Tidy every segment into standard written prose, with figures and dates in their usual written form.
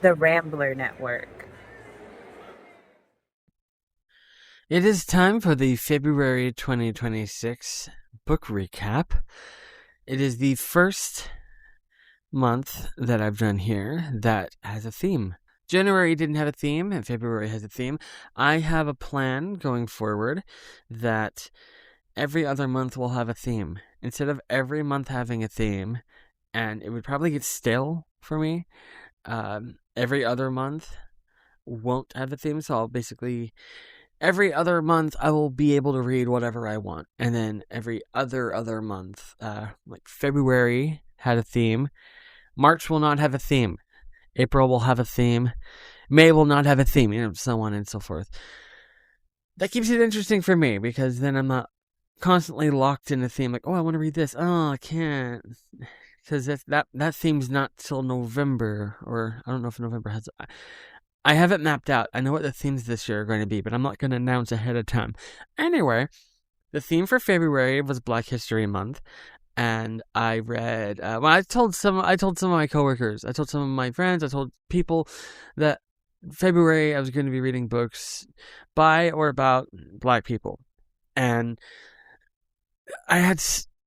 the Rambler Network. It is time for the February 2026 book recap. It is the first month that I've done here that has a theme. January didn't have a theme, and February has a theme. I have a plan going forward that every other month will have a theme. Instead of every month having a theme, and it would probably get stale for me, every other month won't have a theme, so I'll basically every other month I will be able to read whatever I want. And then every other month, like February had a theme. March will not have a theme. April will have a theme. May will not have a theme, so on and so forth. That keeps it interesting for me because then I'm not constantly locked in a theme like, oh, I want to read this. Oh, I can't. Because that theme's not till November, or I don't know if November has. I haven't mapped out. I know what the themes this year are going to be, but I'm not going to announce ahead of time. Anyway, the theme for February was Black History Month, and I read. I told some of my coworkers, I told some of my friends, I told people that February I was going to be reading books by or about Black people, and I had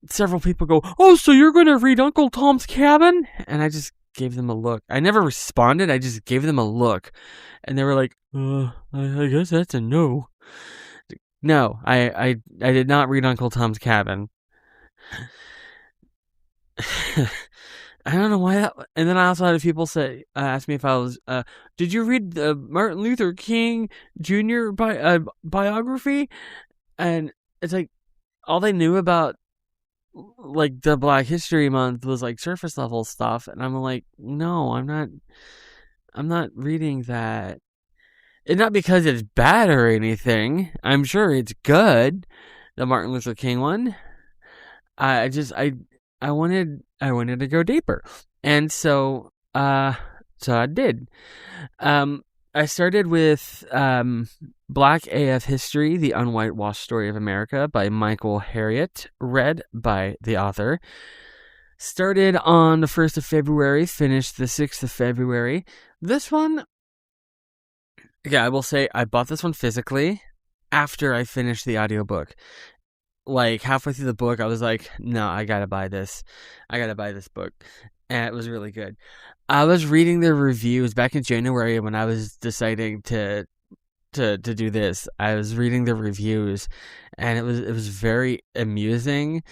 several people go, "Oh, so you're going to read Uncle Tom's Cabin?" And I just gave them a look. I never responded. I just gave them a look, and they were like, I guess that's a no." No, I did not read Uncle Tom's Cabin. I don't know why that. And then I also had people say, ask me if I was, did you read the Martin Luther King Jr. Biography? And it's like all they knew about like the Black History Month was like surface level stuff, and I'm like, no, I'm not reading that. And not because it's bad or anything. I'm sure it's good. The Martin Luther King one. I just I wanted to go deeper, and so I did. I started with Black AF History: The Unwhitewashed Story of America by Michael Harriot, read by the author. Started on the 1st of February, finished the 6th of February. This one, yeah, I will say I bought this one physically after I finished the audiobook. Like halfway through the book, I was like, no, I gotta buy this. I gotta buy this book. And it was really good. I was reading the reviews back in January when I was deciding to do this. I was reading the reviews, and it was very amusing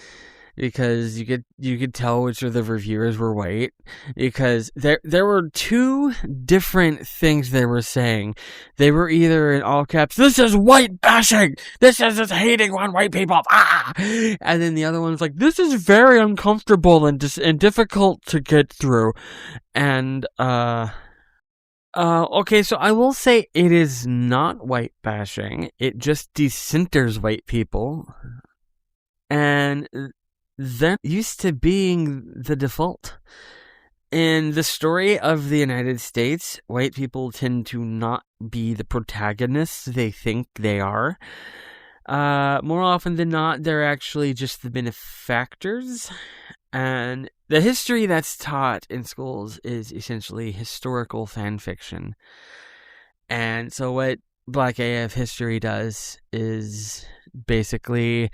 because you could tell which of the reviewers were white, because there were two different things they were saying. They were either in all caps, "This is white bashing. This is just hating on white people." Ah, and then the other one was like, "This is very uncomfortable and difficult to get through." And okay, so I will say it is not white bashing. It just decenters white people. And that used to being the default. In the story of the United States, white people tend to not be the protagonists they think they are. More often than not, they're actually just the benefactors. And the history that's taught in schools is essentially historical fan fiction. And so what Black AF History does is basically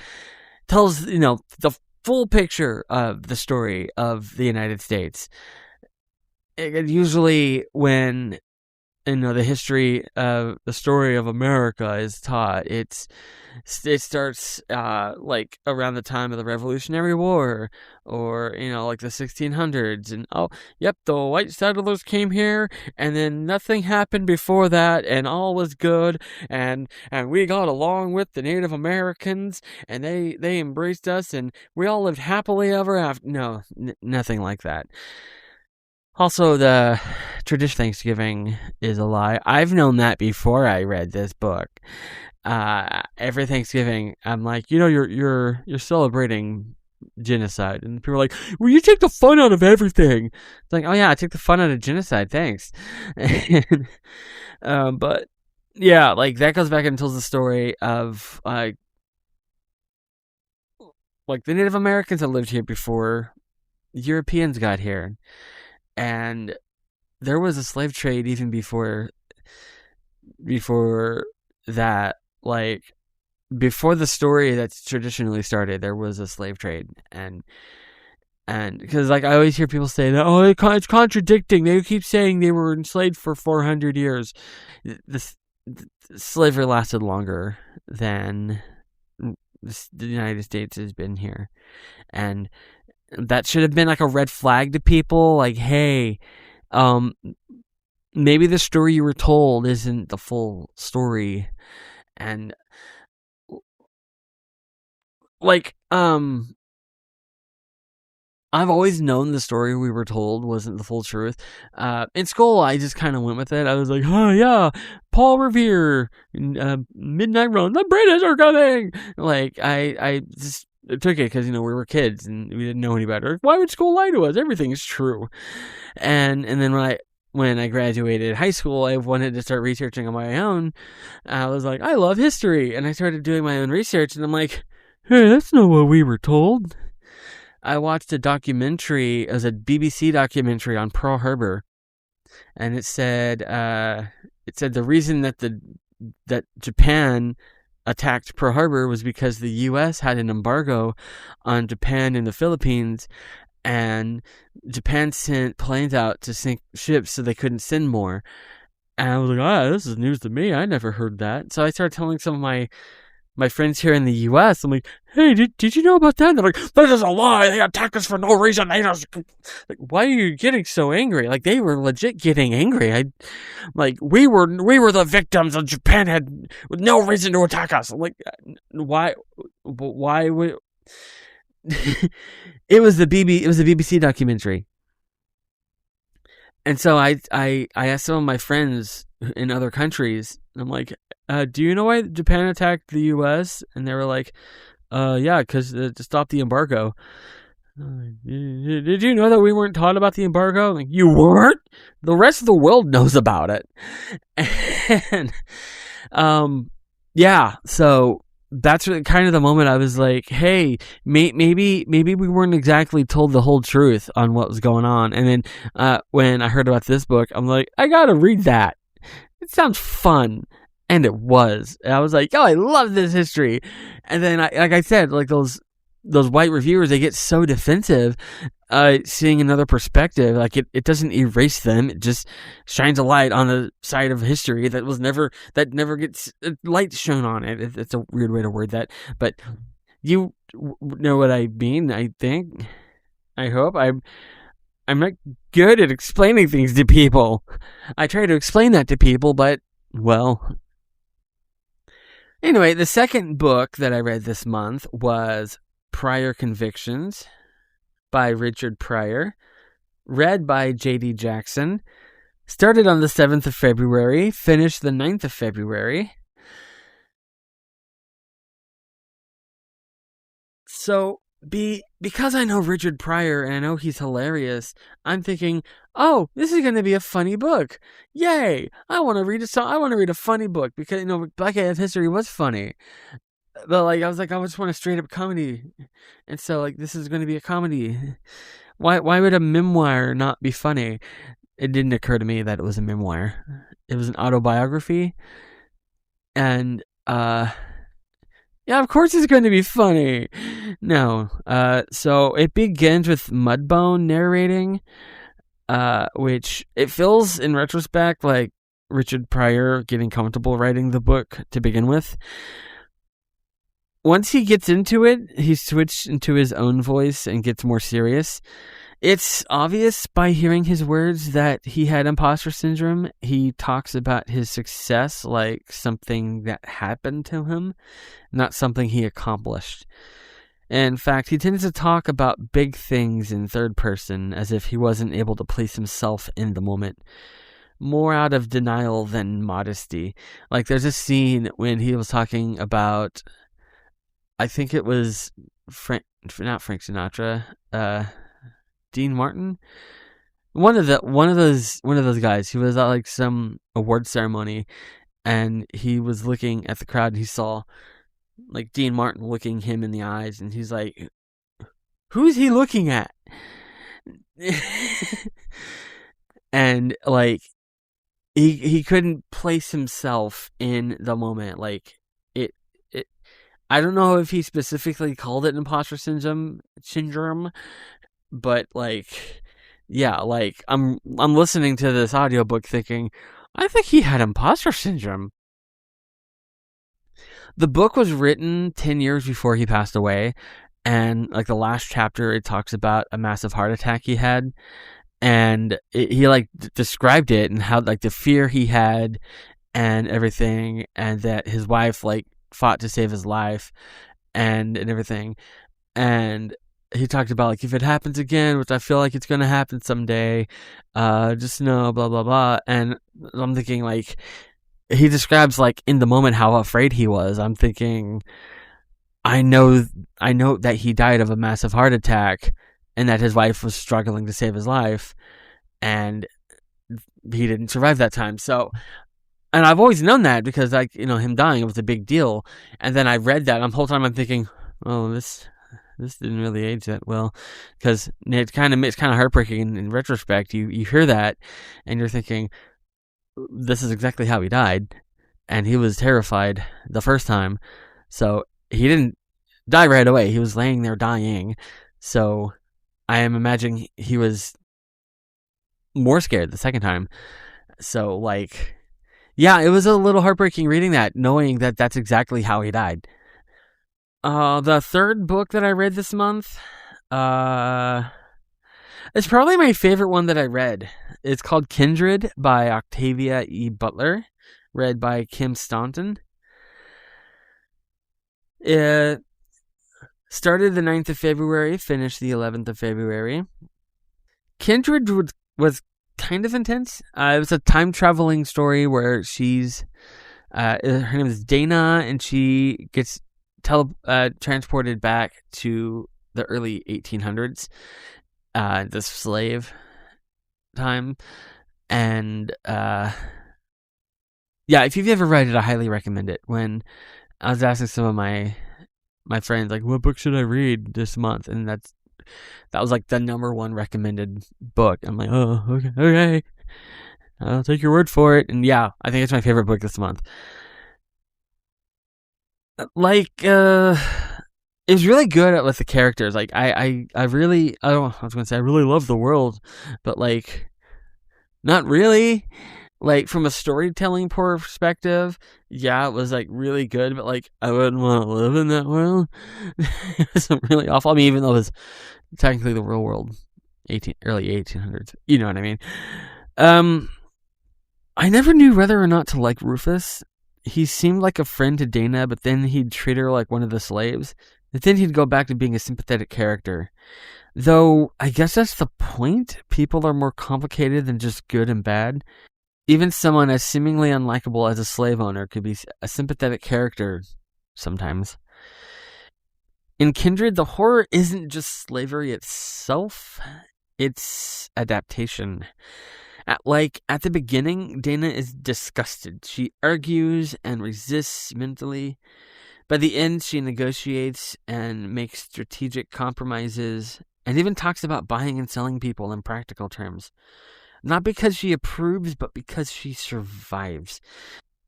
tells, the full picture of the story of the United States. Usually when the history of the story of America is taught, it starts like around the time of the Revolutionary War, or like the 1600s, and oh yep, the white settlers came here, and then nothing happened before that, and all was good, and we got along with the Native Americans, and they embraced us, and we all lived happily ever after. No, nothing like that. Also, the tradition Thanksgiving is a lie. I've known that before I read this book. Every Thanksgiving, I'm like, you're celebrating genocide, and people are like, well, you take the fun out of everything. It's like, oh yeah, I take the fun out of genocide. Thanks. And, but yeah, like that goes back and tells the story of like the Native Americans that lived here before Europeans got here, and there was a slave trade even before that. Like, before the story that's traditionally started, there was a slave trade. And because, like, I always hear people say that, oh, it's contradicting. They keep saying they were enslaved for 400 years. The slavery lasted longer than the United States has been here. And that should have been like a red flag to people. Like, hey, maybe the story you were told isn't the full story. And, like, I've always known the story we were told wasn't the full truth. In school, I just kind of went with it. I was like, oh, yeah, Paul Revere, Midnight Run, the British are coming. Like, I just took it because, we were kids and we didn't know any better. Why would school lie to us? Everything is true. And then when I graduated high school, I wanted to start researching on my own. I was like, I love history. And I started doing my own research, and I'm like, hey, that's not what we were told. I watched a documentary. It was a BBC documentary on Pearl Harbor, and it said the reason that Japan attacked Pearl Harbor was because the U.S. had an embargo on Japan and the Philippines, and Japan sent planes out to sink ships so they couldn't send more. And I was like, this is news to me. I never heard that. So I started telling some of my friends here in the U.S., I'm like, hey, did you know about that? And they're like, this is a lie. They attacked us for no reason. They just... Like, why are you getting so angry? Like, they were legit getting angry. We were the victims, and Japan had no reason to attack us. I'm like, why would... It was the BBC documentary. And so I asked some of my friends in other countries, I'm like, do you know why Japan attacked the U.S.? And they were like, yeah, because to stop the embargo. Did you know that we weren't taught about the embargo? I'm like, you weren't? The rest of the world knows about it. And, yeah, so that's kind of the moment I was like, hey, maybe we weren't exactly told the whole truth on what was going on. And then when I heard about this book, I'm like, I gotta read that. It sounds fun. And it was. And I was like, oh, I love this history. And then, like I said, like those white reviewers, they get so defensive seeing another perspective. Like, it doesn't erase them. It just shines a light on the side of history that never gets light shown on it. It's a weird way to word that. But you know what I mean, I think. I hope. I'm not good at explaining things to people. I try to explain that to people, but, well... Anyway, the second book that I read this month was Prior Convictions by Richard Pryor, read by J.D. Jackson, started on the 7th of February, finished the 9th of February. So, because I know Richard Pryor and I know he's hilarious, I'm thinking, oh, this is going to be a funny book. Yay! I want to read a funny book because, Black AF History was funny. But, like, I was like, I just want a straight up comedy. And so, like, this is going to be a comedy. Why would a memoir not be funny? It didn't occur to me that it was a memoir. It was an autobiography. And, yeah, of course it's going to be funny. No. So it begins with Mudbone narrating, which it feels in retrospect like Richard Pryor getting comfortable writing the book to begin with. Once he gets into it, he switched into his own voice and gets more serious. It's obvious by hearing his words that he had imposter syndrome. He talks about his success like something that happened to him, not something he accomplished. In fact, he tends to talk about big things in third person as if he wasn't able to place himself in the moment. More out of denial than modesty. Like, there's a scene when he was talking about, I think it was not Frank Sinatra, Dean Martin, one of those guys. He was at like some award ceremony, and he was looking at the crowd, and he saw like Dean Martin looking him in the eyes, and he's like, "Who's he looking at?" and like he couldn't place himself in the moment. Like it I don't know if he specifically called it imposter syndrome, but like yeah, like I'm listening to this audiobook thinking I think he had imposter syndrome. The book was written 10 years before he passed away, and like the last chapter it talks about a massive heart attack he had, and he like described it and how like the fear he had and everything, and that his wife like fought to save his life and everything. And he talked about like if it happens again, which I feel like it's gonna happen someday, just know blah blah blah. And I'm thinking like he describes like in the moment how afraid he was. I'm thinking I know that he died of a massive heart attack and that his wife was struggling to save his life and he didn't survive that time. So, and I've always known that because like, him dying, it was a big deal. And then I read that and the whole time I'm thinking, oh, this didn't really age that well, because it's kind of heartbreaking in retrospect. You hear that and you're thinking, this is exactly how he died, and he was terrified the first time, so he didn't die right away. He was laying there dying, so I am imagining he was more scared the second time. So like, yeah, it was a little heartbreaking reading that, knowing that that's exactly how he died. The third book that I read this month, it's probably my favorite one that I read. It's called Kindred by Octavia E. Butler, read by Kim Staunton. It started the 9th of February, finished the 11th of February. Kindred was kind of intense. It was a time-traveling story where her name is Dana, and she gets transported back to the early 1800s, the slave time. And yeah, if you've ever read it, I highly recommend it. When I was asking some of my friends, like, what book should I read this month, and that was like the number one recommended book. I'm like, oh, okay, I'll take your word for it. And yeah, I think it's my favorite book this month. Like, it was really good with the characters. Like, I really, I was gonna say I really love the world, but like, not really. Like, from a storytelling perspective, yeah, it was like really good, but like, I wouldn't want to live in that world. It was really awful. I mean, even though it was technically the real world, early 1800s. You know what I mean? I never knew whether or not to like Rufus. He seemed like a friend to Dana, but then he'd treat her like one of the slaves. But then he'd go back to being a sympathetic character. Though, I guess that's the point. People are more complicated than just good and bad. Even someone as seemingly unlikable as a slave owner could be a sympathetic character sometimes. In Kindred, the horror isn't just slavery itself, it's adaptation. At the beginning, Dana is disgusted. She argues and resists mentally. By the end, she negotiates and makes strategic compromises, and even talks about buying and selling people in practical terms. Not because she approves, but because she survives.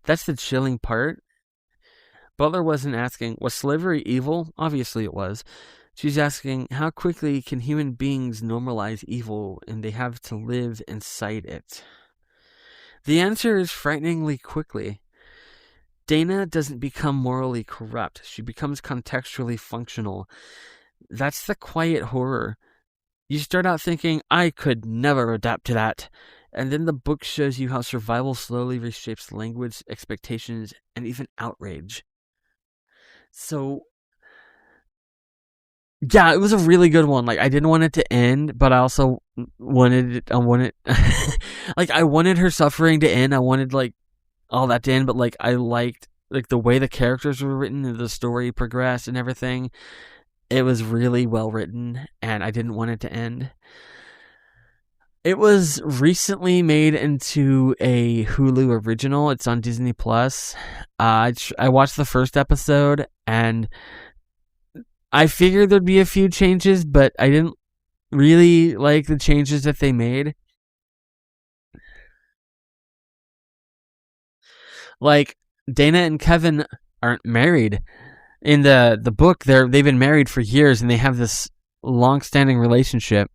That's the chilling part. Butler wasn't asking, was slavery evil? Obviously it was. She's asking, how quickly can human beings normalize evil, and they have to live inside it? The answer is frighteningly quickly. Dana doesn't become morally corrupt. She becomes contextually functional. That's the quiet horror. You start out thinking, I could never adapt to that. And then the book shows you how survival slowly reshapes language, expectations, and even outrage. So, yeah, it was a really good one. Like, I didn't want it to end, but I also wanted like, I wanted her suffering to end. I wanted, like, all that to end, but, like, I liked, like, the way the characters were written and the story progressed and everything. It was really well written, and I didn't want it to end. It was recently made into a Hulu original. It's on Disney Plus. I watched the first episode, and I figured there'd be a few changes, but I didn't really like the changes that they made. Like, Dana and Kevin aren't married. In the book, they've been married for years and they have this long-standing relationship.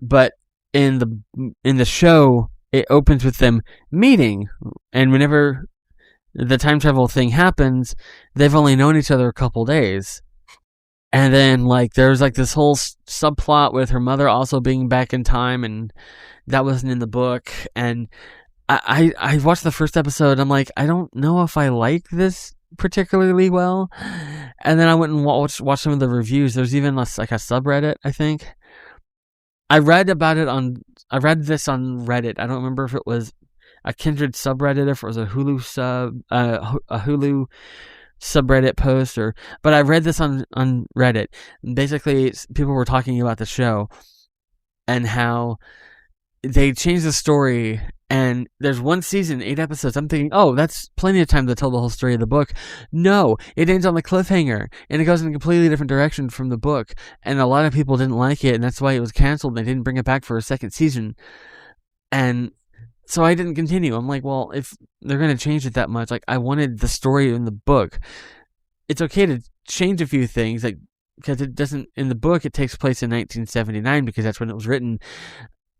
But in the show, it opens with them meeting, and whenever the time travel thing happens, they've only known each other a couple days. And then, like, there's like this whole subplot with her mother also being back in time, and that wasn't in the book. And I watched the first episode. I'm like, I don't know if I like this particularly well. And then I went and watched some of the reviews. There's even like a subreddit, I think. I read this on Reddit. I don't remember if it was a Kindred subreddit, if it was a Hulu subreddit post, but I read this on Reddit. Basically, people were talking about the show and how they changed the story, and there's one season, 8 episodes. I'm thinking, oh, that's plenty of time to tell the whole story of the book. No, it ends on the cliffhanger, and it goes in a completely different direction from the book, and a lot of people didn't like it, and that's why it was canceled, and they didn't bring it back for a second season. And so I didn't continue. I'm like, well, if they're going to change it that much, like, I wanted the story in the book. It's okay to change a few things, like, because it doesn't, in the book, it takes place in 1979 because that's when it was written.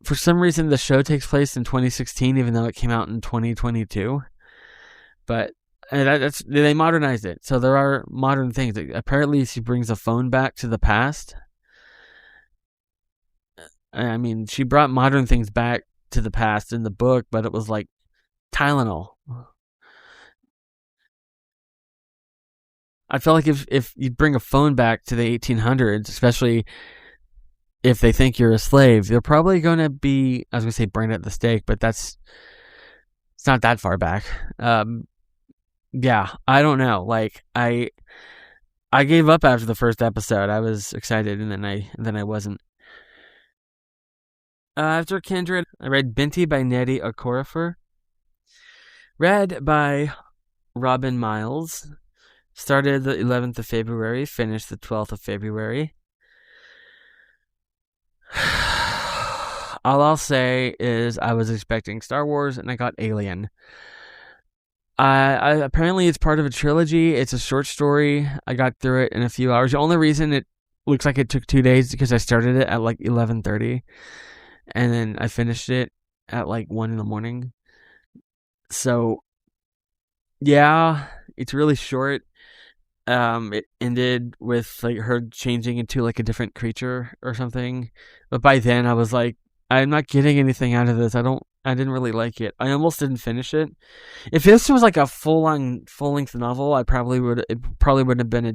For some reason, the show takes place in 2016, even though it came out in 2022. But they modernized it, so there are modern things. Apparently, she brings a phone back to the past. I mean, she brought modern things back to the past in the book, but it was like Tylenol. I feel like if you bring a phone back to the 1800s, especially if they think you're a slave, they're probably going to be, I was going to say burned at the stake, but it's not that far back. Yeah, I don't know. Like, I gave up after the first episode. I was excited, and then I wasn't. After Kindred, I read Binti by Nnedi Okorafor. Read by Robin Miles. Started the 11th of February, finished the 12th of February. All I'll say is I was expecting Star Wars and I got Alien. Apparently it's part of a trilogy. It's a short story. I got through it in a few hours. The only reason it looks like it took 2 days is because I started it at like 11:30 and then I finished it at like 1 in the morning. So yeah, it's really short. It ended with like her changing into like a different creature or something. But by then I was like, I'm not getting anything out of this. I didn't really like it. I almost didn't finish it. If this was like a full length novel, it probably would have been a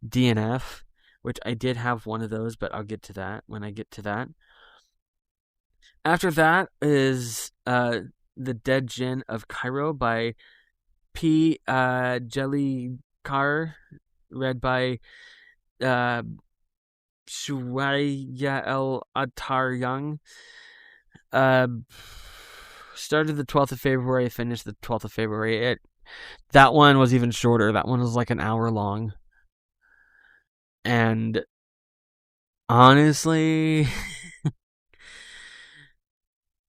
DNF, which I did have one of those, but I'll get to that when I get to that. After that is The Dead Djinn of Cairo by P. Jellicar, read by Shuaya El Attar Young. Started the 12th of February, finished the 12th of February. That one was even shorter. That one was like an hour long. And honestly,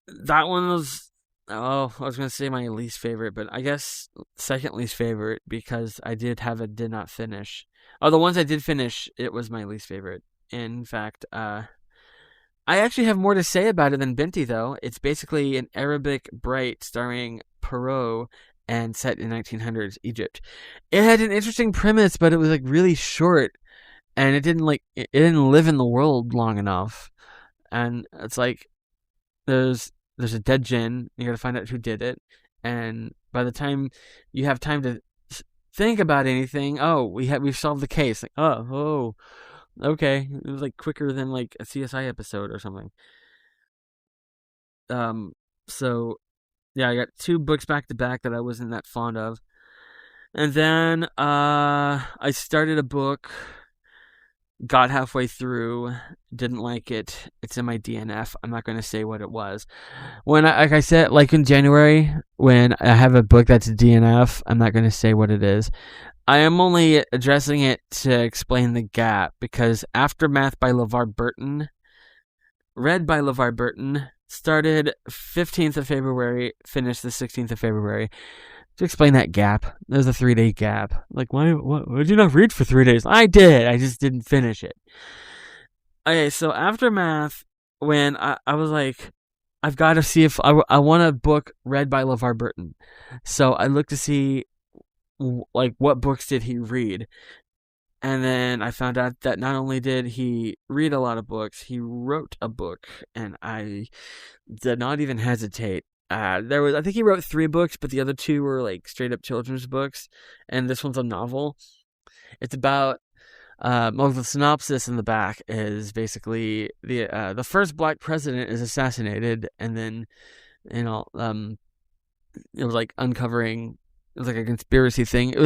that one was, I was going to say my least favorite, but I guess second least favorite because I did not finish. Oh, the ones I did finish, it was my least favorite. In fact, I actually have more to say about it than Binti, though. It's basically an Arabic Bright starring Perrault and set in 1900s Egypt. It had an interesting premise, but it was like really short, and it didn't live in the world long enough. And it's like there's a dead djinn. You got to find out who did it, and by the time you have time to think about anything, we've solved the case. Like, oh. Okay, it was like quicker than like a CSI episode or something. So yeah, I got 2 books back to back that I wasn't that fond of, and then I started a book, got halfway through, didn't like it. It's in my DNF. I'm not going to say what it was. When like I said, like in January, when I have a book that's a DNF, I'm not going to say what it is. I am only addressing it to explain the gap, because Aftermath by LeVar Burton, read by LeVar Burton, started 15th of February, finished the 16th of February. to explain that gap. There's a 3-day gap. Like, why did you not read for 3 days? I did. I just didn't finish it. Okay, so Aftermath, when I was like, I've got to see if I want a book read by LeVar Burton. So I looked to see, like, what books did he read. And then I found out that not only did he read a lot of books, he wrote a book. And I did not even hesitate. I think he wrote 3 books, but the other 2 were like straight up children's books. And this one's a novel. It's about, the synopsis in the back is basically the first black president is assassinated, and then, it was like uncovering, it was like a conspiracy thing. It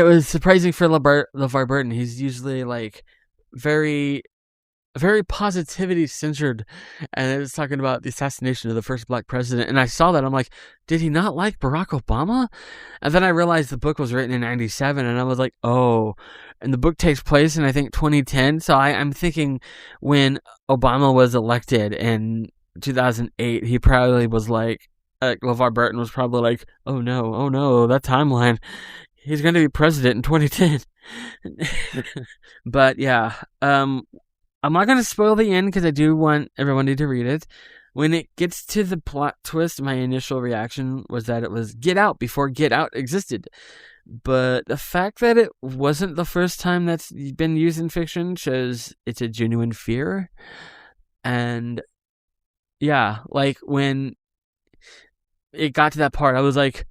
was surprising for LeVar Burton. He's usually like very positivity centered, and it was talking about the assassination of the first black president. And I saw that, I'm like, did he not like Barack Obama? And then I realized the book was written in 97, and I was like, oh. And the book takes place in, I think, 2010. So I'm thinking when Obama was elected in 2008, he probably was like LeVar Burton was probably like, oh no, that timeline, he's going to be president in 2010. But yeah, I'm not going to spoil the end because I do want everyone to read it. When it gets to the plot twist, my initial reaction was that it was Get Out before Get Out existed. But the fact that it wasn't the first time that's been used in fiction shows it's a genuine fear. And yeah, like when it got to that part, I was like,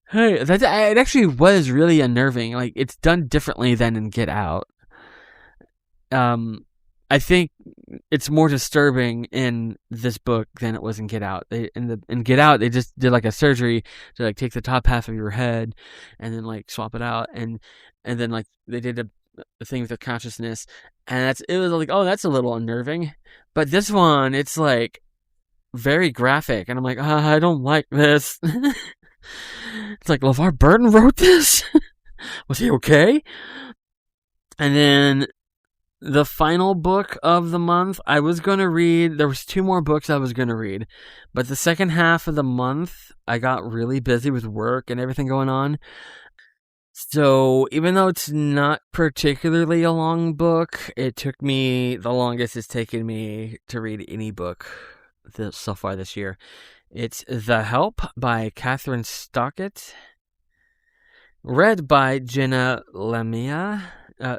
hey, it actually was really unnerving. Like, it's done differently than in Get Out. I think it's more disturbing in this book than it was in Get Out. In Get Out, they just did like a surgery to like take the top half of your head and then like swap it out, and then like they did a thing with the consciousness, and it was like, oh, that's a little unnerving. But this one, it's like very graphic, and I'm like, I don't like this. It's like, LeVar Burton wrote this? Was he okay? And then the final book of the month, I was going to read, there was 2 more books I was going to read, but the second half of the month, I got really busy with work and everything going on. So even though it's not particularly a long book, it took me the longest it's taken me to read any book so far this year. It's The Help by Catherine Stockett, read by Jenna Lamia,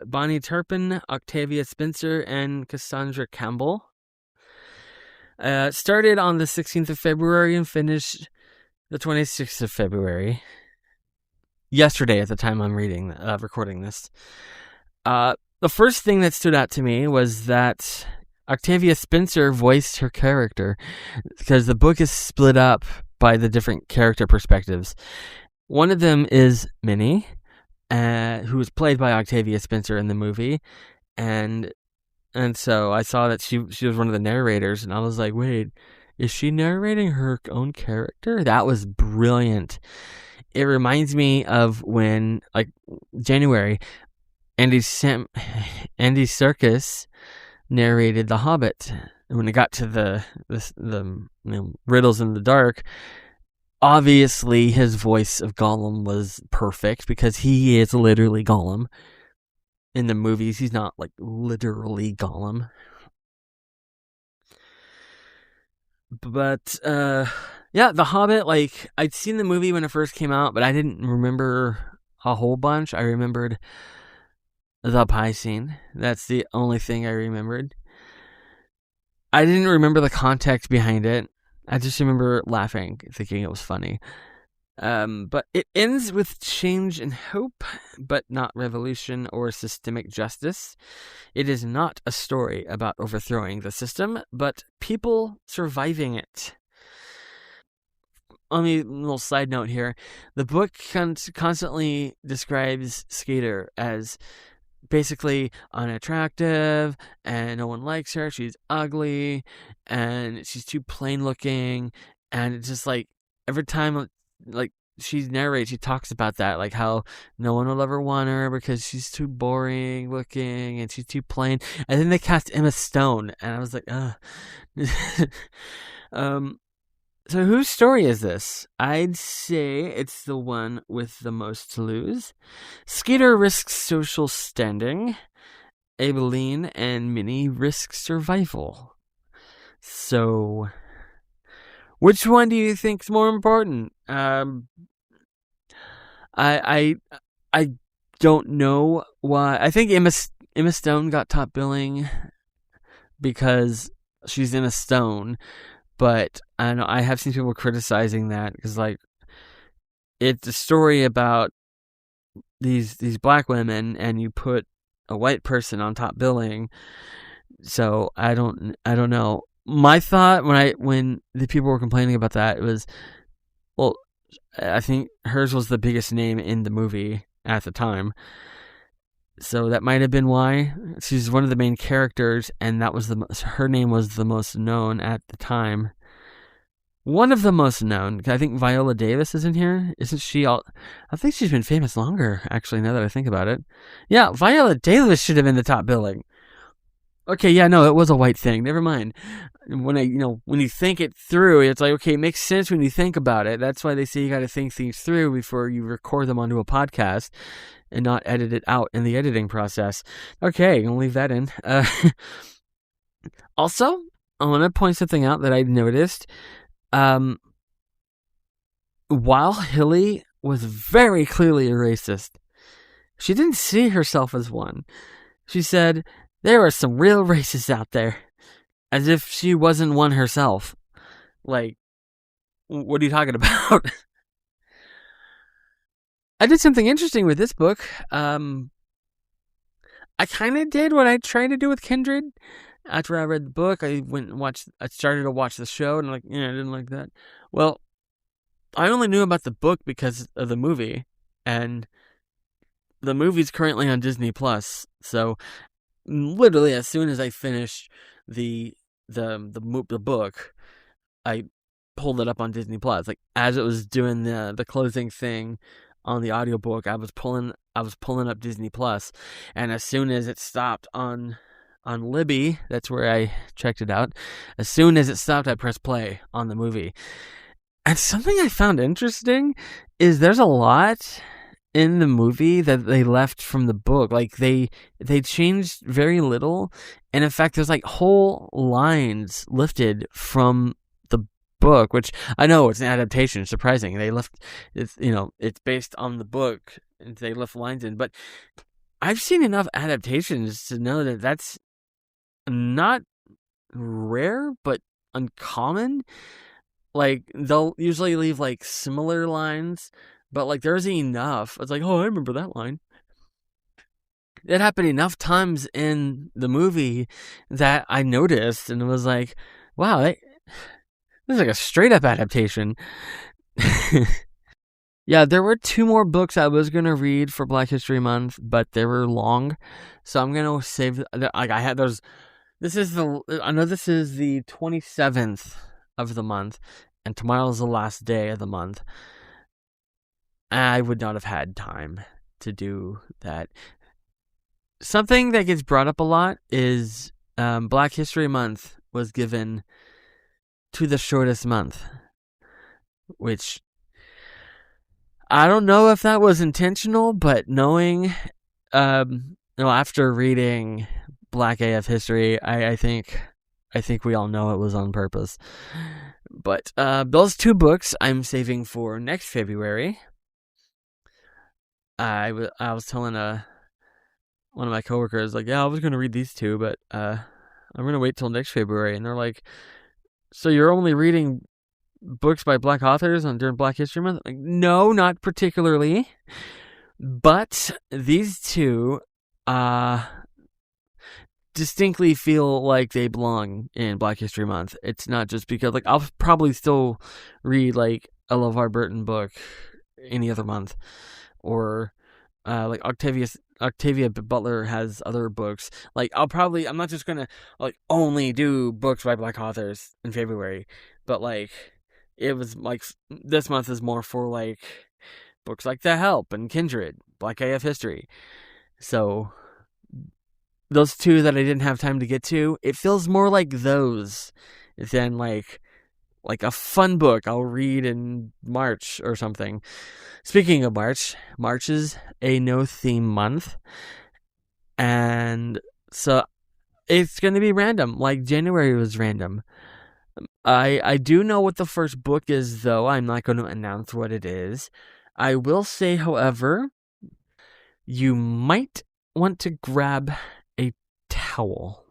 Bonnie Turpin, Octavia Spencer, and Cassandra Campbell. Started on the 16th of February and finished the 26th of February. Yesterday, at the time I'm recording this. The first thing that stood out to me was that Octavia Spencer voiced her character, because the book is split up by the different character perspectives. One of them is Minnie, who was played by Octavia Spencer in the movie, and so I saw that she was one of the narrators, and I was like, wait, is she narrating her own character? That was brilliant. It reminds me of when, like, January, Andy Serkis narrated The Hobbit. And when it got to the riddles in the dark, obviously his voice of Gollum was perfect, because he is literally Gollum. In the movies, he's not like literally Gollum. But yeah, The Hobbit, like, I'd seen the movie when it first came out, but I didn't remember a whole bunch. I remembered the pie scene. That's the only thing I remembered. I didn't remember the context behind it. I just remember laughing, thinking it was funny. But it ends with change and hope, but not revolution or systemic justice. It is not a story about overthrowing the system, but people surviving it. On a little side note here, the book constantly describes Skater as basically unattractive, and no one likes her. She's ugly, and she's too plain looking, and it's just like every time, like, she narrates, she talks about that, like how no one will ever want her because she's too boring looking and she's too plain. And then they cast Emma Stone, and I was like, ugh. So whose story is this? I'd say it's the one with the most to lose. Skeeter risks social standing. Aibileen and Minnie risk survival. So, which one do you think's more important? I don't know why. I think Emma Stone got top billing because she's Emma Stone, but I know I have seen people criticizing that because like it's a story about these black women and you put a white person on top billing. So I don't know. My thought when the people were complaining about that was, well, I think hers was the biggest name in the movie at the time. So that might have been why. She's one of the main characters, and that was her name was the most known at the time. One of the most known. I think Viola Davis is in here. Isn't she all? I think she's been famous longer, actually, now that I think about it. Yeah, Viola Davis should have been the top billing. Okay, yeah, no, it was a white thing. Never mind. When you think it through, it's like, okay, it makes sense when you think about it. That's why they say you got to think things through before you record them onto a podcast and not edit it out in the editing process. Okay, I'll leave that in. Also, I want to point something out that I noticed. While Hilly was very clearly a racist, she didn't see herself as one. She said, there are some real racists out there. As if she wasn't one herself. Like, what are you talking about? I did something interesting with this book. I kind of did what I tried to do with Kindred. After I read the book, I started to watch the show, and I'm like, yeah, I didn't like that. Well, I only knew about the book because of the movie, and the movie's currently on Disney Plus. So, literally, as soon as I finished the book, I pulled it up on Disney Plus. Like as it was doing the closing thing on the audiobook, I was pulling up Disney Plus, and as soon as it stopped on Libby, that's where I checked it out. As soon as it stopped, I pressed play on the movie. And something I found interesting is there's a lot in the movie that they left from the book. Like they changed very little, and in fact there's like whole lines lifted from the book, which I know it's an adaptation. Surprising they left it's based on the book and they left lines in, but I've seen enough adaptations to know that that's not rare but uncommon. Like they'll usually leave like similar lines, but like there's enough. It's like, oh, I remember that line. It happened enough times in the movie that I noticed, and it was like, wow, this is like a straight up adaptation. Yeah, there were 2 more books I was gonna read for Black History Month, but they were long, so I'm gonna save. Like I had those. I know this is the 27th of the month, and tomorrow's the last day of the month. I would not have had time to do that. Something that gets brought up a lot is Black History Month was given to the shortest month, which I don't know if that was intentional, but knowing, after reading Black AF history, I think we all know it was on purpose. But those 2 books I'm saving for next February. I was telling one of my coworkers, like, yeah, I was going to read these 2, but I'm going to wait till next February. And they're like, so you're only reading books by Black authors during Black History Month? Like, no, not particularly. But these 2 distinctly feel like they belong in Black History Month. It's not just because, like, I'll probably still read, like, a LeVar Burton book any other month. Or like Octavia Butler has other books. Like I'm not just gonna like only do books by Black authors in February, but like it was like this month is more for like books like The Help and Kindred, Black AF history. So those 2 that I didn't have time to get to, it feels more like those than like like a fun book I'll read in March or something. Speaking of March, March is a no theme month. And so it's going to be random, like January was random. I do know what the first book is, though. I'm not going to announce what it is. I will say, however, you might want to grab a towel.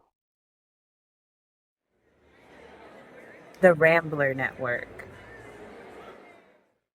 The Rambler Network.